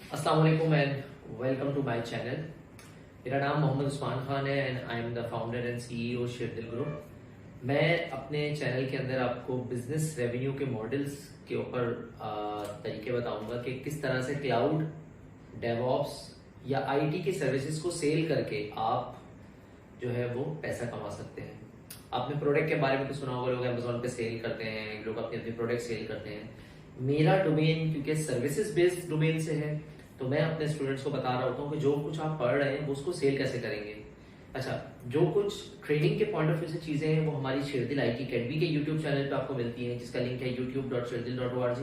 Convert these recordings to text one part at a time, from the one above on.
अस्सलाम वालेकुम and welcome to my channel. मेरा नाम मोहम्मद उस्मान खान है and I am the founder and CEO Sherdil group. मैं अपने चैनल के अंदर आपको बिजनेस रेवेन्यू के मॉडल्स के ऊपर तरीके बताऊंगा कि किस तरह से क्लाउड, डेवऑप्स या आईटी की सर्विसेज को सेल करके आप जो है वो पैसा कमा सकते हैं। आपने प्रोडक्ट के बारे में तो सुना होगा, लोग अमेजोन पे सेल करते हैं, लोग अपने अपने प्रोडक्ट सेल करते हैं। मेरा डोमेन क्योंकि सर्विसेज बेस्ड डोमेन से है, तो मैं अपने स्टूडेंट्स को बता रहा होता हूँ कि जो कुछ आप पढ़ रहे हैं वो उसको सेल कैसे करेंगे। अच्छा, जो कुछ ट्रेनिंग के पॉइंट ऑफ व्यू से चीजें हैं वो हमारी शेरदिल आईटी अकेडमी के यूट्यूब चैनल पे आपको मिलती हैं, जिसका लिंक है youtube.sherdil.org।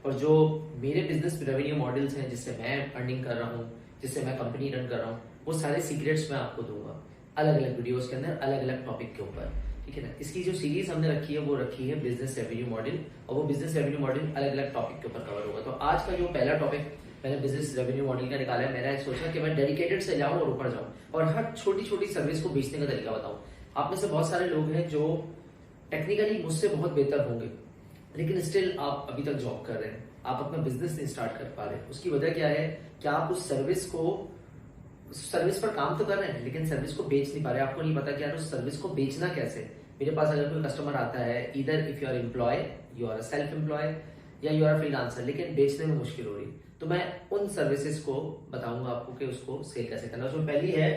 और जो मेरे बिजनेस रेवेन्यू मॉडल्स हैं जिससे मैं अर्निंग कर रहा हूँ, जिससे मैं कंपनी रन कर रहा हूँ, वो सारे सीक्रेट्स मैं आपको दूंगा अलग अलग वीडियोस के अंदर, अलग अलग टॉपिक के ऊपर। ठीक है ना। इसकी जो सीरीज हमने रखी है वो रखी है बिजनेस रेवेन्यू मॉडल, और वो बिजनेस रेवेन्यू मॉडल अलग अलग टॉपिक के ऊपर कवर होगा। तो आज का जो पहला टॉपिक मैंने बिजनेस रेवेन्यू मॉडल का निकाला है, मैंने सोचा कि मैं डेडिकेटेड से जाऊं और ऊपर जाऊं और हर छोटी छोटी सर्विस को बेचने का तरीका बताऊं। आप में से बहुत सारे लोग हैं जो टेक्निकली मुझसे बहुत बेहतर होंगे, लेकिन स्टिल आप अभी तक जॉब कर रहे हैं, आप अपना बिजनेस नहीं स्टार्ट कर पा रहे। उसकी वजह क्या है कि आप उस सर्विस पर काम तो कर रहे हैं लेकिन सर्विस को बेच नहीं पा रहे। आपको नहीं पता कि यार उस सर्विस को बेचना कैसे। मेरे पास अगर कोई कस्टमर आता है, इधर if you are employ, you are self employ या यू आर फ्रीलांसर, लेकिन बेचने में मुश्किल हो रही, तो मैं उन सर्विसेज को बताऊंगा आपको कि उसको सेल कैसे करना। उसमें पहली है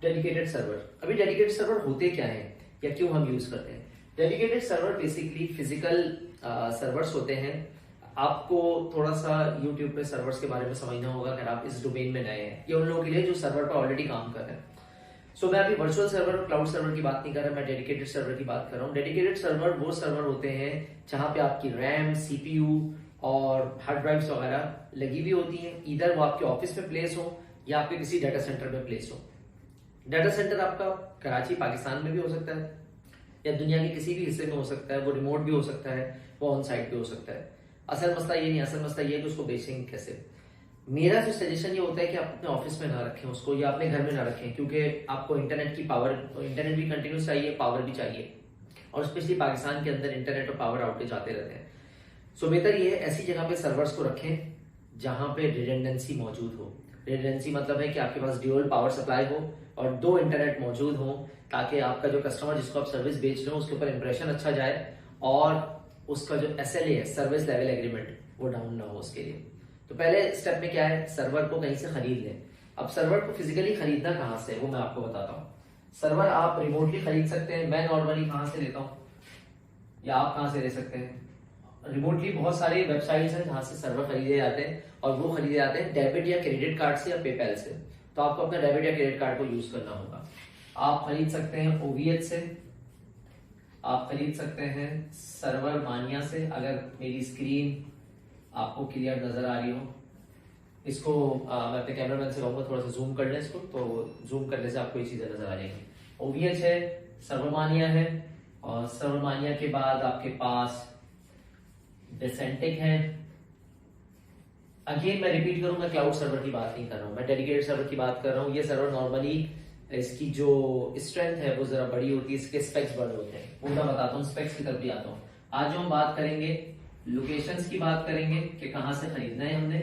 डेडिकेटेड सर्वर। अभी डेडिकेटेड सर्वर होते क्या है या क्यों हम यूज करते हैं? Dedicated server basically physical servers होते हैं। आपको थोड़ा सा YouTube पे सर्वर्स के बारे में समझना होगा अगर आप इस डोमेन में नए हैं। ये उन लोगों के लिए जो सर्वर पर ऑलरेडी काम कर रहे हैं। सो मैं अभी वर्चुअल सर्वर और क्लाउड सर्वर की बात नहीं कर रहा, मैं डेडिकेटेड सर्वर की बात कर रहा हूँ। डेडिकेटेड सर्वर वो सर्वर होते हैं जहां पे आपकी रैम, सीपीयू और हार्ड ड्राइव्स वगैरह लगी हुई होती हैं। इधर वो आपके ऑफिस में प्लेस हो या आपके किसी डाटा सेंटर में प्लेस हो। डाटा सेंटर आपका कराची पाकिस्तान में भी हो सकता है या दुनिया के किसी भी हिस्से में हो सकता है, वो रिमोट भी हो सकता है, वो ऑन साइट भी हो सकता है। असल मसला ये नहीं, असल मसला ये है कि उसको बेचेंगे कैसे। मेरा जो सजेशन ये होता है कि आप अपने ऑफिस में ना रखें उसको, या अपने घर में ना रखें, क्योंकि आपको इंटरनेट की पावर, इंटरनेट भी कंटिन्यूस चाहिए, पावर भी चाहिए, और स्पेशली पाकिस्तान के अंदर इंटरनेट और पावर आउटेज आते रहते हैं। सो बेहतर ये ऐसी जगह पे सर्वर्स को रखें जहां पे रिडंडेंसी मौजूद हो। रिडंडेंसी मतलब है कि आपके पास ड्यूअल पावर सप्लाई हो और दो इंटरनेट मौजूद हो, ताकि आपका जो कस्टमर जिसको आप सर्विस बेच रहे हो उसके ऊपर इंप्रेशन अच्छा जाए और उसका जो SLA है, सर्विस लेवल एग्रीमेंट, वो डाउन ना हो उसके लिए। तो पहले स्टेप में क्या है, सर्वर को कहीं से खरीद लें। अब सर्वर को फिजिकली खरीदना कहां से, वो मैं आपको बताता हूँ। सर्वर आप रिमोटली खरीद सकते हैं। मैं नॉर्मली कहां से लेता हूँ या आप कहां से ले सकते हैं? रिमोटली बहुत सारी वेबसाइट्स हैं जहां से सर्वर खरीदे जाते हैं, और वो खरीदे जाते हैं डेबिट या क्रेडिट कार्ड से या पेपैल से। तो आपको अपना डेबिट या क्रेडिट कार्ड को यूज करना होगा। आप खरीद सकते हैं OVH से, आप खरीद सकते हैं सर्वर मानिया से। अगर मेरी स्क्रीन आपको क्लियर नजर आ रही हो, इसको मैं अपने कैमरामैन से कहूंगा थोड़ा सा जूम कर लें इसको, तो जूम करने से आपको ये चीजें नजर आ जाएंगी। OVH है, सर्वमानिया है, और सर्वमानिया के बाद आपके पास डिसेंटिक है। अगेन मैं रिपीट करूंगा, क्लाउड सर्वर की बात नहीं कर रहा हूं, मैं डेडिकेटेड सर्वर की बात कर रहा हूं। ये सर्वर नॉर्मली इसकी जो स्ट्रेंथ है वो जरा बड़ी होती है, इसके स्पेक्स बड़े होते हैं, वो मैं बताता हूँ, स्पेक्स की तरफ भी आता हूँ। आज जो हम बात करेंगे लोकेशंस की बात करेंगे कि कहां से खरीदना है हमने।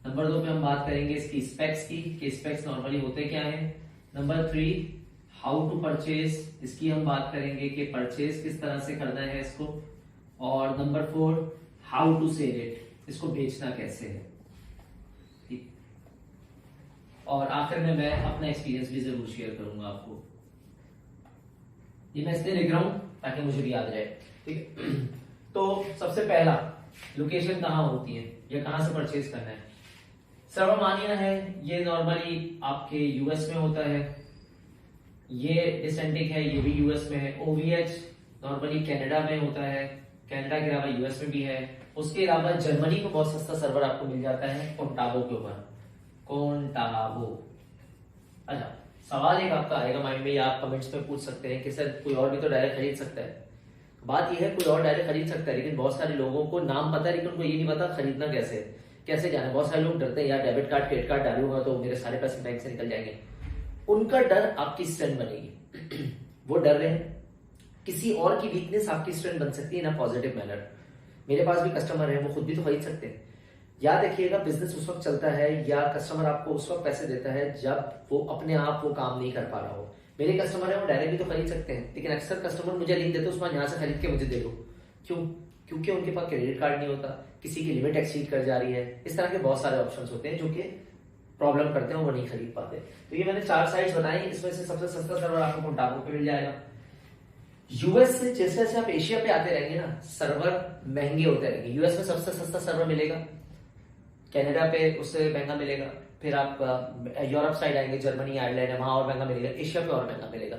नंबर 2 पे हम बात करेंगे इसकी स्पेक्स की कि स्पेक्स नॉर्मली होते क्या है। नंबर 3 हाउ टू परचेज, इसकी हम बात करेंगे कि परचेज किस तरह से करना है इसको। और number 4 how to sell it, इसको बेचना कैसे है। ठीक, और आखिर में मैं अपना एक्सपीरियंस भी जरूर शेयर करूंगा आपको। ये मैं इसलिए लिख रहा हूं ताकि मुझे भी याद रहे। ठीक है, तो सबसे पहला लोकेशन कहां होती है या कहां से परचेज करना है। सर्वमानिया है, ये नॉर्मली आपके यूएस में होता है। ये डिसेंटिक है, ये भी यूएस में है। OVH नॉर्मली कनाडा में होता है, कनाडा के अलावा यूएस में भी है। उसके अलावा जर्मनी को बहुत सस्ता सर्वर आपको मिल जाता है कोंटाबो के ऊपर, कोंटाबो। अच्छा, सवाल एक आपका आएगा माइंड में, या आप कमेंट्स में पूछ सकते हैं कि सर कोई और भी तो डायरेक्ट खरीद सकता है। बात यह है कोई और डायरेक्ट खरीद सकता है, लेकिन बहुत सारे लोगों को नाम पता है लेकिन उनको ये नहीं पता खरीदना कैसे, कैसे जाना है। बहुत सारे लोग डरते हैं, यार डेबिट कार्ड क्रेडिट कार्ड डालूंगा तो मेरे सारे पैसे बैंक से निकल जाएंगे। उनका डर आपकी स्ट्रेंथ बनेगी। वो डर रहे हैं, किसी और की वीकनेस आपकी स्ट्रेंथ बन सकती है ना, पॉजिटिव मैनर। मेरे पास भी कस्टमर है, वो खुद भी तो खरीद सकते हैं। याद रखिएगा, बिजनेस उस वक्त चलता है या कस्टमर आपको उस वक्त पैसे देता है जब वो अपने आप वो काम नहीं कर पा रहा हो। मेरे कस्टमर है वो डायरेक्टली तो खरीद सकते हैं, लेकिन अक्सर कस्टमर मुझे लिंक देते हैं उस्मान यहाँ से खरीद के मुझे दे दो। क्यों? क्योंकि उनके पास क्रेडिट कार्ड नहीं होता, किसी की लिमिट एक्सीड कर जा रही है, इस तरह के बहुत सारे ऑप्शंस होते हैं जो कि प्रॉब्लम करते हैं, वो नहीं खरीद पाते। तो ये मैंने 4 साइट्स बनाई, इसमें से सबसे सस्ता सर्वर आपको मोंटागो पे मिल जाएगा। यूएस से जैसे जैसे आप एशिया पे आते रहेंगे ना, सर्वर महंगे होते रहेंगे। यूएस में सबसे सस्ता सर्वर मिलेगा, कनाडा पे उससे महंगा मिलेगा, फिर आप यूरोप साइड आएंगे, जर्मनी आयरलैंड है, वहां और महंगा मिलेगा, एशिया पे और महंगा मिलेगा।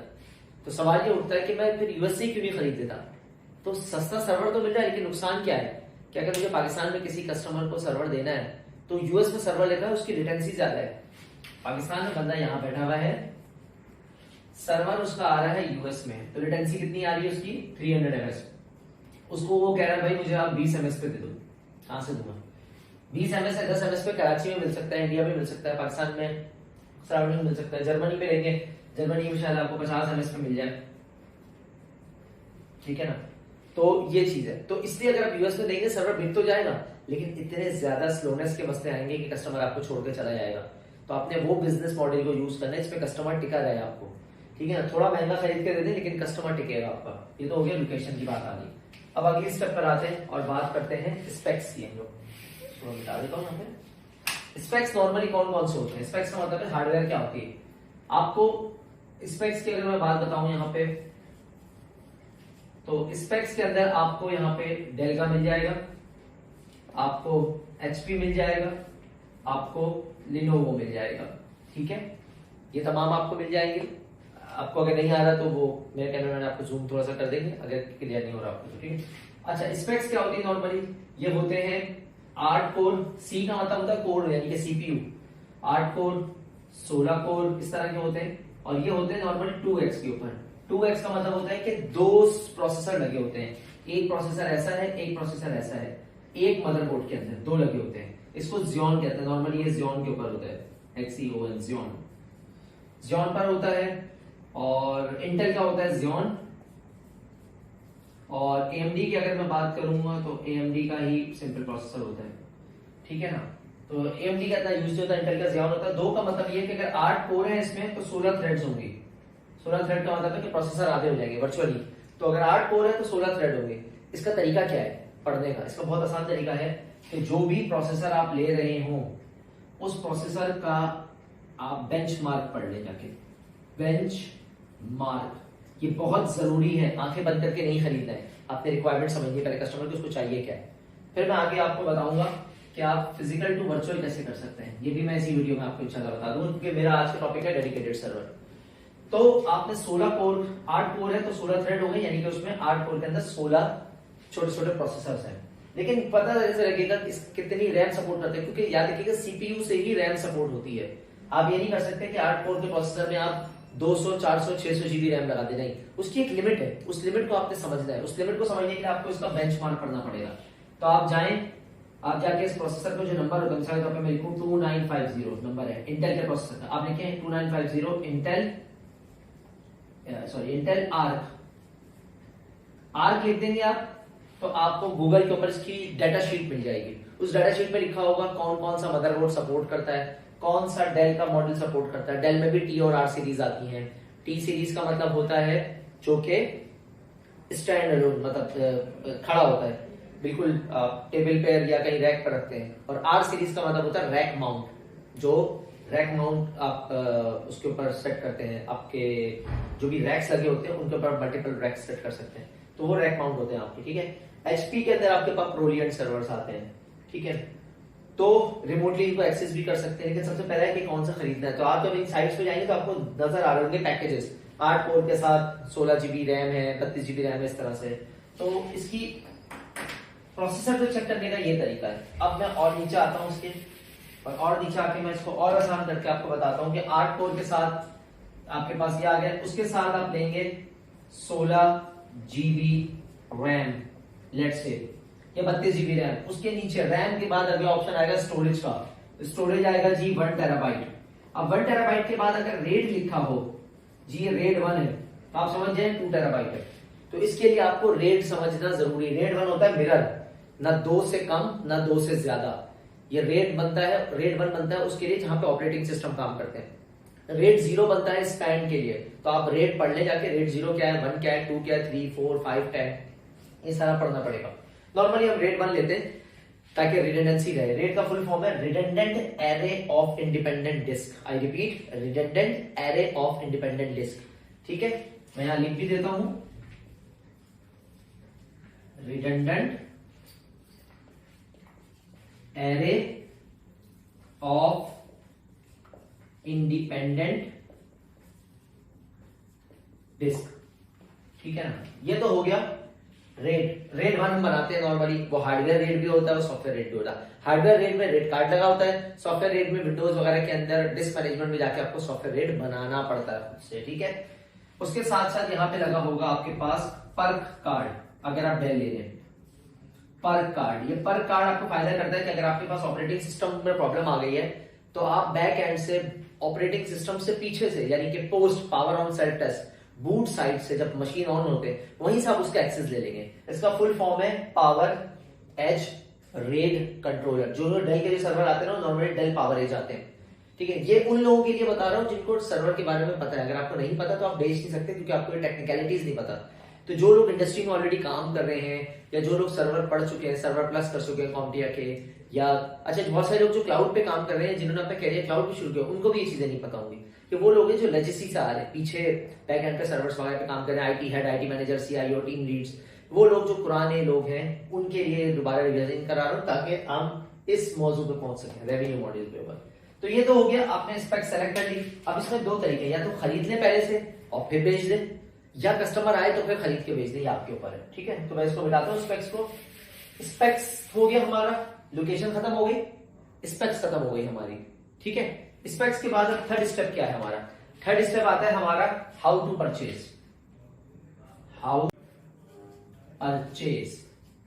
तो सवाल ये उठता है कि मैं फिर यूएस से क्यों नहीं खरीद देता? तो सस्ता सर्वर तो मिल रहा है, लेकिन नुकसान क्या है कि अगर मुझे पाकिस्तान में किसी कस्टमर को सर्वर देना है तो यूएस में सर्वर लेता है, उसकी रिटेंसी ज्यादा है। पाकिस्तान में बंदा यहाँ बैठा हुआ है, सर्वर उसका आ रहा है यूएस में, तो रिटेंसी कितनी आ रही है उसकी? 300 ms। उसको वो कह रहा है भाई मुझे आप 20 ms पे दे दो। कहां से दूंगा? 20 ms है, 10 ms पे कराची में मिल सकता है, इंडिया में मिल सकता है, पाकिस्तान में सराउंडिंग मिल सकता है, जर्मनी में लेंगे, जर्मनी में शायद आपको 50 ms पे मिल जाए, ठीक है ना। तो ये चीज है, तो इसलिए अगर आप यूएस में देंगे सर्वर बिक तो जाएगा, लेकिन इतने ज्यादा स्लोनेस के मसले आएंगे कि कस्टमर आपको छोड़ के चला जाएगा। तो आपने वो बिजनेस मॉडल को यूज करना है इसमें कस्टमर टिका रहे आपको, ठीक है ना। थोड़ा महंगा खरीद के दे दें लेकिन कस्टमर टिकेगा आपका। ये तो हो गया लोकेशन की बात आ गई। अब अगली स्टेप पर आते हैं और बात करते हैं स्पेक्स की। हम लोग मिटा देता हूँ यहाँ पे। स्पेक्स नॉर्मली कौन कौन से होते हैं? स्पेक्स का मतलब है हार्डवेयर क्या होती है। आपको स्पेक्स की अगर मैं बात बताऊं यहाँ पे, तो स्पेक्स के अंदर आपको यहाँ पे डेल का मिल जाएगा, आपको एचपी मिल जाएगा, आपको लिनोवो मिल जाएगा, ठीक है। ये तमाम आपको मिल जाएंगे। आपको अगर नहीं आ रहा तो वो मेरे कैमरा में आपको जूम थोड़ा सा कर देंगे अगर क्लियर नहीं हो रहा आपको, ठीक है। अच्छा, स्पेक्स क्या होती है नॉर्मली? ये होते हैं 8 कोर, सी का मतलब होता है कोर यानी कि सीपीयू, 8 कोर 16 कोर इस तरह के होते हैं, और ये होते हैं नॉर्मली 2x के ऊपर। 2x का मतलब होता है कि 2 प्रोसेसर लगे होते हैं, एक प्रोसेसर ऐसा है, एक प्रोसेसर ऐसा है, एक मदरबोर्ड के अंदर 2 लगे होते हैं। इसको ज़ियोन कहते हैं, नॉर्मली ये ज़ियोन के ऊपर होता है, XEON ज़ियोन, ज़ियोन पर होता है। और इंटेल का होता है ज़ियोन, और AMD की अगर मैं बात करूंगा तो AMD का ही सिंपल प्रोसेसर होता है, ठीक है ना। तो AMD का इतना यूज होता है, इंटेल का ज़ियोन होता है। 2 का मतलब ये है कि अगर 8 कोर है इसमें तो 16 थ्रेड्स होंगे। 16 थ्रेड का मतलब है कि प्रोसेसर आधे हो जाएंगे वर्चुअली। तो अगर 8 कोर है तो 16 थ्रेड होंगे। इसका तरीका क्या है पढ़ने का? इसका बहुत आसान तरीका है कि जो भी प्रोसेसर आप ले रहे हो उस प्रोसेसर का आप बेंचमार्क पढ़ ले जाके। बेंचमार्क ये बहुत जरूरी है, आंखें बंद करके नहीं खरीदना है। आपने रिक्वायरमेंट समझिए पहले कस्टमर की, उसको चाहिए क्या है, फिर मैं आगे आपको बताऊंगा कि आप फिजिकल टू वर्चुअल कैसे कर सकते हैं। ये भी मैं इसी वीडियो में आपको इंशाल्लाह बता दूंगा, क्योंकि मेरा आज का टॉपिक है डेडिकेटेड सर्वर। तो आपने 16 कोर, 8 कोर है तो 16 थ्रेड हो गए, यानी कि उसमें 8 कोर के अंदर 16 छोटे छोटे प्रोसेसर्स हैं। लेकिन पता ऐसे लगेगा कितनी रैम सपोर्ट करते हैं, क्योंकि याद रखिएगा सीपीयू से ही रैम सपोर्ट होती है। आप ये नहीं कर सकते कि 8 कोर के प्रोसेसर में आप 200, 400, 600 जीबी रैम लगा दे, नहीं। उसकी एक लिमिट है, उस लिमिट को आपने समझना है। उस लिमिट को समझने के लिए आपको इसका बेंचमार्क पढ़ना पड़ेगा। तो आप जाएं, आप जाके इस प्रोसेसर को जो नंबर होता है, मिसाल के तौर पे मैं लिखूं 2950 नंबर है इंटेल के प्रोसेसर का, आप लिखें 2950 इंटेल आर्क लिख देंगे आप, तो आपको गूगल के ऊपर इसकी डाटा शीट मिल जाएगी। उस डाटा शीट में लिखा होगा कौन कौन सा मदरबोर्ड सपोर्ट करता है, कौन सा डेल का मॉडल सपोर्ट करता है। डेल में भी टी और आर सीरीज आती हैं। टी सीरीज का मतलब होता है जो कि स्टैंड अलोन, मतलब खड़ा होता है, बिल्कुल टेबल पे या कहीं रैक पर रखते हैं। और आर सीरीज का मतलब होता है रैक माउंट, जो रैक माउंट आप उसके ऊपर सेट करते हैं। आपके जो भी रैक्स लगे होते हैं उनके ऊपर मल्टीपल रैक्स सेट कर सकते हैं, तो वो रैक माउंट होते हैं आपके, ठीक है। एचपी के अंदर आपके पास प्रोलिएंट सर्वर्स आते हैं, ठीक है। तो रिमोटली इनको एक्सेस भी कर सकते हैं, लेकिन सबसे पहले है कि कौन सा खरीदना है। तो आप जब इन साइट्स पे जाएंगे तो आपको नजर आ रहे होंगे पैकेजेस, 8 कोर के साथ 16 जीबी रैम है, 32 जीबी रैम है, इस तरह से। तो इसकी प्रोसेसर को चेक करने का ये तरीका है। अब मैं और नीचे आता हूँ इसके, और नीचे आके मैं इसको और आसान करके आपको बताता हूँ कि 8 कोर के साथ आपके पास ये आ गया, उसके साथ आप लेंगे 16 जीबी रैम, लेट्स से ये 32 जीबी रैम। उसके नीचे रैम के बाद अगला ऑप्शन आएगा स्टोरेज का। स्टोरेज आएगा जी 1 टेराबाइट। अब 1 टेराबाइट के बाद अगर रेड लिखा हो जी, ये रेड 1 है, तो आप समझ जाए 2 टेराबाइट है। तो इसके लिए आपको रेड समझना जरूरी है। रेड 1 होता है मिरर, ना 2 से कम ना 2 से ज्यादा। ये रेड बनता है, रेड 1 बनता है उसके लिए जहां पे ऑपरेटिंग सिस्टम काम करते हैं। रेड 0 बनता है स्पैन के लिए, तो आप रेड पढ़ ले जाके, रेड 0 क्या है, 1 क्या है, 2 क्या है, 3 4 5 10, ये सारा पढ़ना पड़ेगा। नॉर्मली हम रेड 1 लेते हैं ताकि रिडंडेंसी रहे। रेड का फुल फॉर्म है redundant array of independent disk. I repeat, redundant array of independent disk. ठीक है, मैं यहां लिख भी देता हूं, redundant array of independent disk. ठीक है ना, ये तो हो गया रेड 1 हम बनाते हैं नॉर्मली, वो हार्डवेयर रेड भी होता है और सॉफ्टवेयर रेड भी होता है। हार्डवेयर रेड में रेड कार्ड लगा होता है, सॉफ्टवेयर रेड में विंडोज वगैरह के अंदर डिस्क मैनेजमेंट में जाके आपको सॉफ्टवेयर रेड बनाना पड़ता है खुद से। ठीक है, उसके साथ साथ यहाँ पे लगा होगा आपके पास पर्क कार्ड, अगर आप डेल ले लें पर्क कार्ड। ये पर्क कार्ड आपको फायदा करता है कि अगर आपके पास ऑपरेटिंग सिस्टम में प्रॉब्लम आ गई है तो आप बैक एंड से ऑपरेटिंग सिस्टम से पीछे से, यानी कि post power on self test boot side से जब मशीन ऑन होते हैं वहीं से आप उसका एक्सेस ले लेंगे। इसका फुल फॉर्म है पावर एज रेड कंट्रोलर। जो डेल के लिए सर्वर आते हैं ना, नॉर्मली डेल पावर एज आते हैं। ठीक है, ये उन लोगों के लिए बता रहा हूं जिनको सर्वर के बारे में पता है। अगर आपको नहीं पता तो आप बेच नहीं सकते, क्योंकि आपको ये टेक्निकलिटीज नहीं पता। तो जो लोग इंडस्ट्री में ऑलरेडी काम कर रहे हैं, या जो लोग सर्वर पढ़ चुके हैं, सर्वर प्लस कर चुके हैं कॉम्टिया के, या अच्छा बहुत सारे लोग जो क्लाउड पे काम कर रहे हैं, जिन्होंने अपना कैरियर क्लाउड पे शुरू किया, उनको भी ये चीजें नहीं पता होंगी। कि वो लोग हैं जो लेजेसी से आ रहे हैं, पीछे बैक एंड पे सर्वर्स वगैरह पे काम कर रहे हैं, IT head, IT manager, CIO, team leads, वो लोग जो पुराने लोग हैं उनके लिए दोबारा रिवीजन करा रहा हूं ताकि हम इस मौजू पे पहुंच सकें, रेवेन्यू मॉड्यूल के ऊपर। तो ये तो हो गया, आपने स्पेक सेलेक्ट कर ली। अब इसमें दो तरीके, या तो खरीद ले पहले से और फिर बेच दे, या कस्टमर आए तो फिर खरीद के बेच दे, ये आपके ऊपर है। ठीक है, तो मैं इसको मिटाता हूँ स्पेक्स को। स्पेक्स हो गया हमारा, लोकेशन खत्म हो गई, स्पेक्स खत्म हो गई हमारी। ठीक है, स्पेक्स के बाद अब थर्ड स्टेप क्या है हमारा? थर्ड स्टेप आता है हमारा how to purchase. How purchase,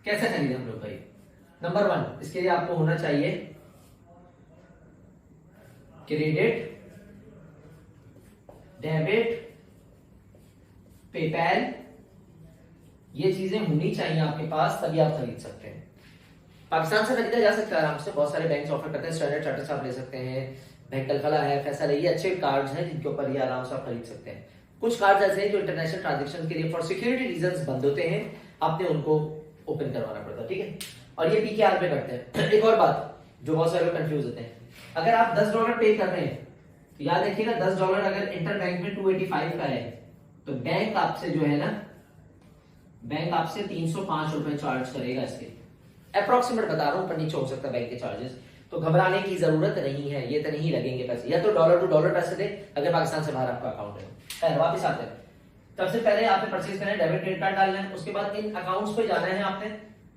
कैसे खरीदे हम लोग भाई? नंबर 1, इसके लिए आपको होना चाहिए क्रेडिट, डेबिट, पेपैल, ये चीजें होनी चाहिए आपके पास, तभी आप खरीद सकते हैं। पाकिस्तान से खरीदा जा सकता है आराम से, बहुत सारे बैंक ऑफर करते हैं। स्टैंडर्ड चार्टर्ड से आप ले सकते हैं, बैंक कलकला है, फैसल है, ये अच्छे कार्ड्स हैं जिनके ऊपर ये आराम से आप खरीद सकते हैं। कुछ कार्ड्स ऐसे हैं जो इंटरनेशनल ट्रांजैक्शन के लिए फॉर सिक्योरिटी रीजंस बंद होते हैं, आपने उनको ओपन करवाना पड़ता है। ठीक है, और ये पीकेआर पे करते हैं। एक और बात जो बहुत सारे लोग कंफ्यूज होते हैं, अगर आप $10 पे कर रहे हैं तो याद रखिएगा $10 अगर इंटर बैंक में 285 का है तो बैंक आपसे जो है ना, बैंक आपसे 305 रुपए चार्ज करेगा। इसके अप्रोक्सीमेट बता रहा हूं, ऊपर नीचे हो सकता है बैंक के चार्जेस, तो घबराने की जरूरत नहीं है, ये तो नहीं लगेंगे पैसे। या तो डॉलर टू डॉलर पैसे दे अगर पाकिस्तान से बाहर आपका अकाउंट है। खैर वापिस आते हैं, सबसे पहले आपने परचेज करना है, डेबिट क्रेडिट कार्ड डालना है, उसके बाद इन अकाउंट्स पे जाना है आपने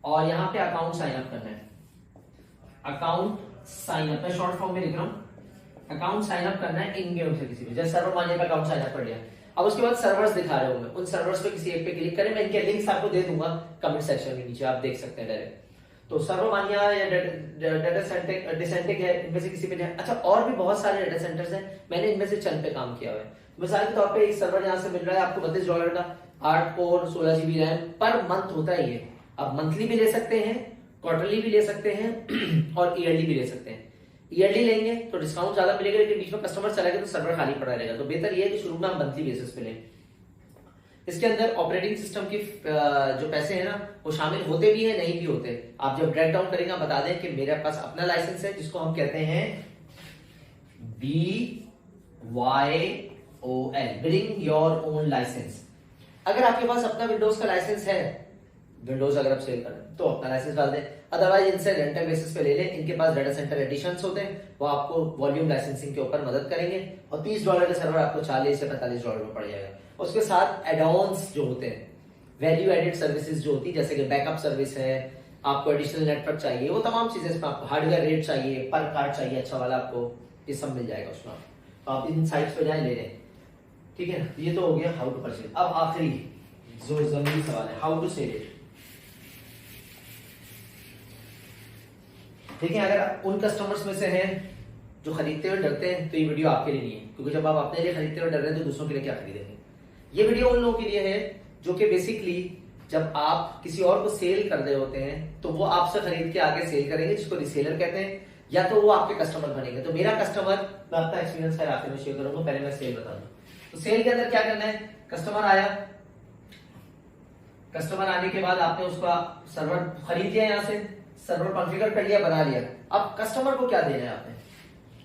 और यहाँ पे अकाउंट साइन अप करना है। अकाउंट साइन अप, मैं शॉर्ट फॉर्म में लिख रहा हूँ, अकाउंट साइन अप करना है इन गेम से किसी भी, जैसे सर्वर मानिए का अकाउंट साइन अप कर लिया। अब उसके बाद सर्वर्स दिखा रहे होंगे, उन सर्वर्स पे किसी एक पे क्लिक करें, मैं इनके लिंक्स आपको दे दूंगा कमेंट सेक्शन के नीचे, आप देख सकते हैं डायरेक्ट। तो सर्वमानिया या डाटा सेंटर डिसेंटिक है, इनमें से किसी पे जाए। अच्छा, और भी बहुत सारे डाटा सेंटर्स हैं, मैंने इनमें से चंद पे काम किया हुआ है। मिसाल के तौर पे एक सर्वर यहाँ से मिल रहा है आपको $32 का, 8 core 16 GB RAM per month होता है ये। आप मंथली भी ले सकते हैं, क्वार्टरली भी ले सकते हैं और ईयरली भी ले सकते हैं। ईयरली लेंगे तो डिस्काउंट ज्यादा मिलेगा, लेकिन बीच में कस्टमर चला गया तो सर्वर खाली पड़ा रहेगा। तो बेहतर ये है कि शुरू में आप मंथली बेसिस पे लें। इसके अंदर ऑपरेटिंग सिस्टम की जो पैसे हैं ना वो शामिल होते भी हैं, नहीं भी होते। आप जब ब्रेक डाउन करेंगे बता दें कि मेरे पास अपना लाइसेंस है जिसको हम कहते हैं BYOL, bring your own license. अगर आपके पास अपना विंडोज का लाइसेंस है, विंडोज अगर आप सेल करें तो अपना लाइसेंस डाल दें, अदरवाइज इनसे रेंटल बेसिस पे ले लें। इनके पास डाटा सेंटर एडिशंस होते हैं, वो आपको वॉल्यूम लाइसेंसिंग के ऊपर मदद करेंगे और $30 का सर्वर आपको $40 से $45 में पड़ जाएगा। उसके साथ एडॉन्स जो होते हैं, वैल्यू एडेड सर्विसेज जो होती है, जैसे कि बैकअप सर्विस है, आपको एडिशनल नेटवर्क चाहिए, वो तमाम चीजें इसमें आपको, हार्डवेयर रेट चाहिए, पर कार्ड चाहिए अच्छा वाला, आपको ये सब मिल जाएगा उसमें। तो आप इन साइट्स पे जाए ले लें। ठीक है, ये तो हो गया हाउ टू परचेज। अब आखिरी जो जरूरी सवाल है, हाउ टू सेल इट। देखिए, अगर उन कस्टमर्स में से हैं जो खरीदते हुए डरते हैं तो ये वीडियो आपके लिए नहीं है, क्योंकि जब आप अपने लिए खरीदते हुए डर रहे हैं तो दूसरों के लिए क्या खरीदेंगे। ये वीडियो उन लोगों के लिए है जो कि बेसिकली जब आप किसी और को सेल कर रहे होते हैं तो वो आपसे खरीद के आगे सेल करेंगे, जिसको रिसेलर कहते हैं। या तो वो आपके कस्टमर बनेंगे। तो मेरा कस्टमर, मैं अपना एक्सपीरियंस का आखिर में शेयर करूंगा, पहले मैं सेल बता दूं। तो सेल के अंदर क्या करना है, कस्टमर आया, कस्टमर आने के बाद आपने उसका सर्वर खरीद लिया, यहां से सर्वर कॉन्फ़िगर कर लिया, बना लिया। अब कस्टमर को क्या देना है आपने,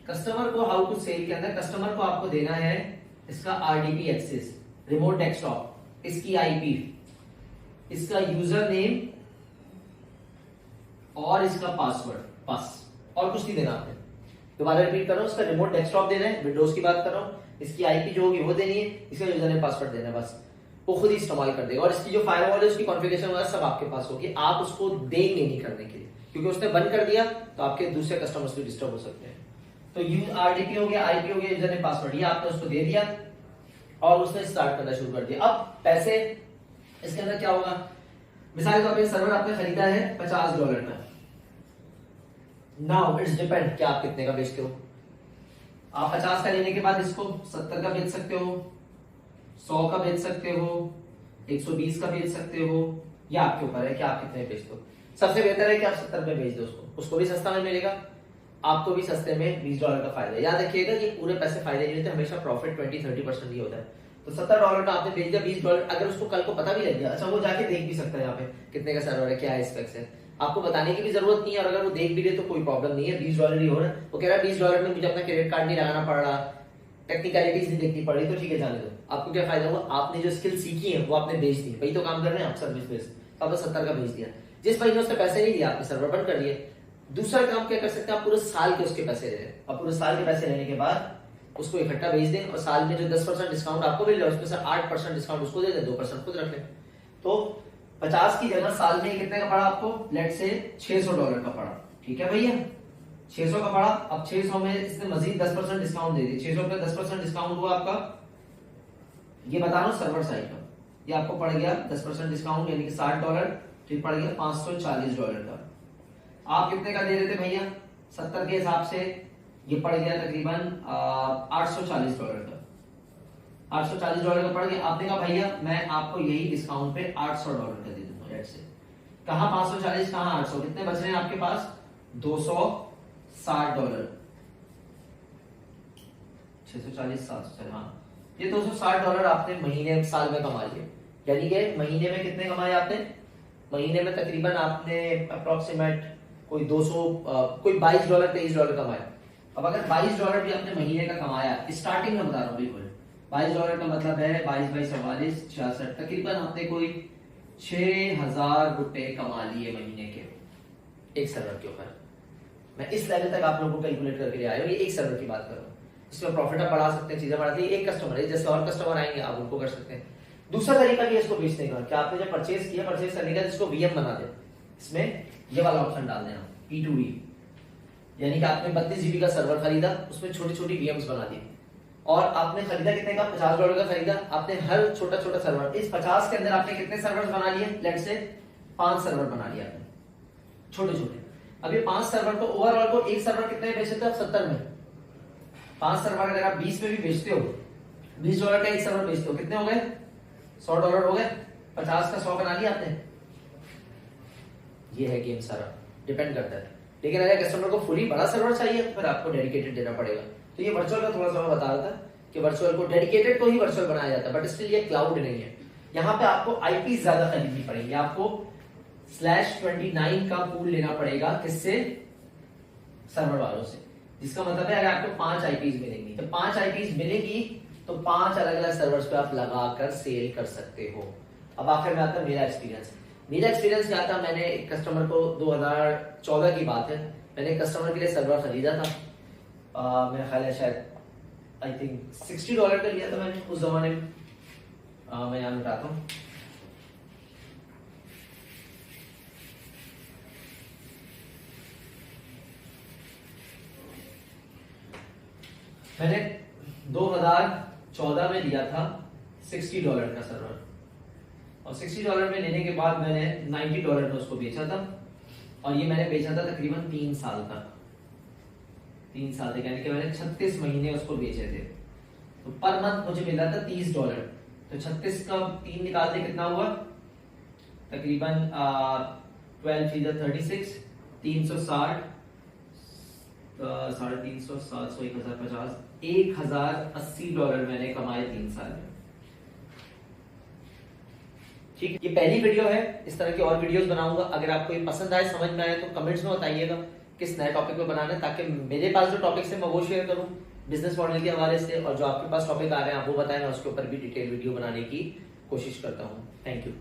कस्टमर को हाउ टू सेल के अंदर कस्टमर को आपको देना है इसका आरडीपी एक्सेस, रिमोट डेस्कटॉप, इसकी आईपी, इसका यूजर नेम और इसका पासवर्ड, बस और कुछ नहीं देना आपने। दोबारा रिपीट कर रहा हूं, इसका रिमोट डेस्कटॉप देना है, विंडोज की बात कर रहा हूं, इसकी आईपी जो होगी वो देनी है, इसका यूजर नेम पासवर्ड देना है, बस वो खुद ही इस्तेमाल कर देगा। और इसकी जो फायरवॉल है उसकी कॉन्फ़िगरेशन वगैरह सब आपके पास होगी, आप उसको देंगे नहीं करने के लिए, क्योंकि उसने बंद कर दिया तो आपके दूसरे कस्टमर्स भी डिस्टर्ब हो सकते हैं। तो आरडीपी हो गया, आईपी हो गया, यूजर नेम पासवर्ड, ये आपने उसको दे दिया और उसने स्टार्ट करना शुरू कर दिया। अब पैसे इसके अंदर क्या होगा, मिसाल के तौर पे सर्वर आपने खरीदा है $50 का, नाउ इट्स डिपेंड कि आप कितने का बेचते हो। आप 50 का लेने के बाद इसको 70 का बेच सकते हो, 100 का बेच सकते हो, 120 का बेच सकते हो, या आपके ऊपर है कि आप कितने बेचते हो। सबसे बेहतर है कि आप 70 में बेच दो उसको भी सस्ता में मिलेगा, आपको भी सस्ते में $20 का फायदा। याद रखिएगा ये पूरे पैसे फायदे नहीं होते, हमेशा प्रॉफिट 20-30% ही होता है। तो $70 का आपने बेच दिया, $20, अगर उसको कल को पता भी लग गया, अच्छा वो जाके देख भी सकता है यहाँ पे कितने का सर्वर है, क्या है, स्पेक्स है, आपको बताने की भी जरूरत नहीं है। और अगर वो देख भी ले तो कोई प्रॉब्लम नहीं है, $20 ही हो रहा है, वो कह रहा है $20 में मुझे अपना क्रेडिट कार्ड नहीं लगाना पड़ रहा, टेक्निकलिटीज नहीं देखनी पड़ रही, तो ठीक है जाने दो। आपको क्या फायदा हुआ, आपने जो स्किल सीखी है वो आपने बेच दी, वही तो काम कर रहे हैं आप सर्विस बेस, तो आपने 70 का बेच दिया। जिस भाई ने उसने पैसे नहीं दिए, आपने सर्वर बंद कर दिए। दूसरा काम क्या कर सकते हैं, आप पूरे साल के उसके पैसे ले रहे हैं, और पूरे साल के पैसे लेने के बाद उसको इकट्ठा बेच दें, और साल में जो 10% डिस्काउंट आपको मिल रहा है उसमें से 8% डिस्काउंट उसको दे दें, 2% खुद रख लें। तो 50 की जगह साल में कितने का पड़ा आपको, लेट से $600 का पड़ा, ठीक है भैया, 600 का पड़ा। अब 600 में इसने मजीद 10% डिस्काउंट दे दी, 600 पे 10% डिस्काउंट हुआ आपका, ये बता रहा हूं सर्वर साइड का, ये आपको पड़ गया 10% डिस्काउंट यानी कि $60, फिर पड़ गया $540 का। आप कितने का दे रहे थे भैया, 70 के हिसाब से ये पड़ गया तकरीबन $840 का, $840 का पड़ गया। आपने कहा भैया मैं आपको यही डिस्काउंट पे $800 का दे दूंगा, लेट्स से कहां 540 कहां 800, कितने बच रहे हैं आपके पास, $260, 640 700, हाँ ये $260 आपने महीने साल में कमा लिए, यानी कि महीने में कितने कमाए आपने, महीने में तकरीबन आपने अप्रोक्सीमेट कोई 200 कोई $22 $23 कमाया। अब अगर $22 भी आपने महीने का कमाया, स्टार्टिंग में बता रहा हूँ बिल्कुल, $22 का मतलब है 22 बाई 44 66, तकरीबन आपने कोई 6,000 रुपए कमा लिए महीने के एक सर्वर के ऊपर। मैं इस लेवल तक आप लोगों को कैलकुलेट करके ले आया हूँ, ये एक सर्वर की बात कर रहा हूँ, इसमें प्रॉफिट आप बढ़ा सकते हैं, चीजें बढ़ाती है, एक कस्टमर है, जैसे और कस्टमर आएंगे आप उनको कर सकते हैं। दूसरा तरीका भी है इसको बेचने का, क्या आपने जब परचेज किया, परचेज करने का इसको वीएम बना दे, इसमें ये वाला ऑप्शन डाल देना P2V, यानी कि आपने 32 GB का सर्वर खरीदा, उसमें छोटी छोटी वीएम्स बना दी, और आपने खरीदा कितने का, $50 का खरीदा, आपने हर छोटा छोटा सर्वर, इस 50 के अंदर आपने कितने सर्वर बना लिए, लेट्स से 5 सर्वर बना लिया आपने छोटे छोटे। अब ये 5 सर्वर को ओवरऑल को एक सर्वर कितने में बेचते हो आप, 70 में, 5 सर्वर अगर आप 20 में भी बेचते हो, $20 का एक सर्वर बेचते हो, कितने हो गए, $100 हो गए, 50 का 100 बना लिया आपने। ये है गेम सारा, डिपेंड करता है। लेकिन अगर कस्टमर को फुली बड़ा सर्वर चाहिए तो फिर आपको डेडिकेटेड देना पड़ेगा। तो ये वर्चुअल का थोड़ा सा मैं बता रहा था कि वर्चुअल को डेडिकेटेड को ही वर्चुअल बनाया जाता है, बट स्टिल ये क्लाउड नहीं है। यहाँ पे आपको आईपी ज्यादा खरीदनी पड़ेगी, आपको /29 का पूल लेना पड़ेगा, किससे, सर्वर वालों से, जिसका मतलब है अगर आपको 5 आईपीज मिलेंगी, तो 5 आईपीज मिलेगी तो 5 अलग अलग सर्वर्स पे आप लगाकर सेल कर सकते हो। अब आखिर में आता है मेरा एक्सपीरियंस। मेरा एक्सपीरियंस क्या था, मैंने एक कस्टमर को 2014 की बात है, मैंने एक कस्टमर के लिए सर्वर खरीदा था, मेरा ख्याल है शायद आई थिंक $60 का लिया था मैंने उस जमाने में। मैं यहाँ बताता हूँ, मैंने 2014 में लिया था $60 का सर्वर, और $60 में लेने के बाद मैंने $90 में उसको बेचा था, और ये मैंने बेचा था तकरीबन 3 साल तक, 3 साल तक, यानी कि मैंने 36 महीने उसको बेचे थे। तो पर मंथ मुझे मिला था $30, तो 36 का 3 निकालते कितना हुआ, तकरीबन 12 × 36 360, 350, 700, 1050, $1080 मैंने कमाए 3 साल में। ठीक, ये पहली वीडियो है, इस तरह की और वीडियोस बनाऊंगा। अगर आपको ये पसंद आए, समझ में आए, तो कमेंट्स में बताइएगा किस नए टॉपिक पे बनाना है, ताकि मेरे पास जो टॉपिक्स है मैं वो शेयर करूं बिजनेस मॉडल के हवाले से, और जो आपके पास टॉपिक आ रहे हैं आप वो बताएं, मैं उसके ऊपर भी डिटेल वीडियो बनाने की कोशिश करता हूँ। Thank you.